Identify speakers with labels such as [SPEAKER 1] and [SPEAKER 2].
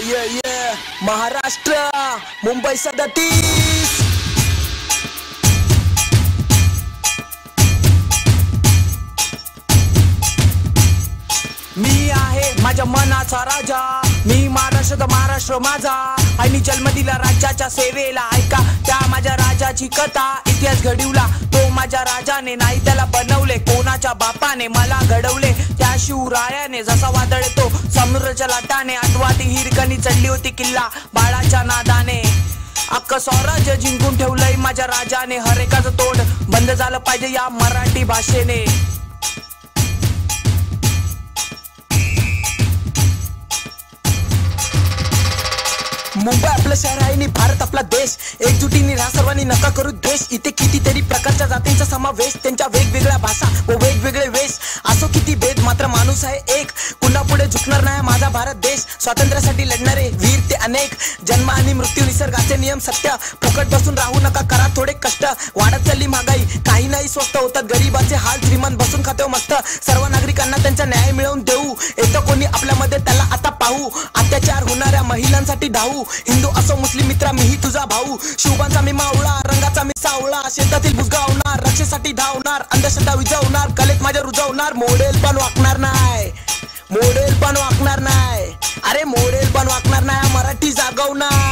[SPEAKER 1] ये महाराष्ट्र मुंबई 37 मी आहे माझ्या मनाचा राजा, मी महाराष्ट्र महाराष्ट्र माझा, आणि जन्म दिला राज्याच्या सेवेला. ऐका त्या माझ्या राजाची कथा, इतिहास घडवला तो माझ्या राजाने, नाही त्याला बनवले कोणाच्या बापाने, मला घडवले त्या शिवरायाने. जसा वादळ येतो समुद्राच्या लाटाने, आठवा ती हिरकणी चढली होती किल्ला बाळाच्या नादाने. अख्खं स्वराज्य जिंकून ठेवलंय माझ्या राजाने, हर एकाचं तोंड बंद झालं पाहिजे या मराठी भाषेने. मुंबई आपलं शहर आहे आणि भारत आपला देश, एकजुटीने राहा सर्वांनी नका करू द्वेष. इथे कितीतरी प्रकारच्या जातींचा समावेश, त्यांच्या वेगवेगळ्या भाषा व वेगवेगळे वेश. असो किती भेद मात्र माणूस आहे एक, कुणा पुढे झुकणार नाही माझा भारत देश. स्वातंत्र्यासाठी लढणारे वीर ते अनेक, जन्म आणि मृत्यू निसर्गाचे नियम सत्य. फुकट बसून राहू नका, करा थोडे कष्ट. वाढत चालली महागाई, काही नाही स्वस्त होतात, गरीबाचे हाल श्रीमंत बसून खाते मस्त. सर्व नागरिकांना त्यांचा न्याय मिळवून देऊ, येतं कोणी आपल्यामध्ये त्याला आता पाहू. अत्याचार होणाऱ्या महिलांसाठी धावू, हिंदू असो मुस्लिम मित्रा मीही तुझा भाऊ. शुभांचा मी मावळा, रंगाचा मी सावळा, शेतातील बुजगावणार, रक्षेसाठी धावणार, अंधश्रद्धा विझवणार, कलेत माझ्या रुजवणार. मोडेल पण वाकणार नाही, मोडेल पण वाकणार नाही, अरे मोडेल पण वाकणार नाही, मराठी जागवणार.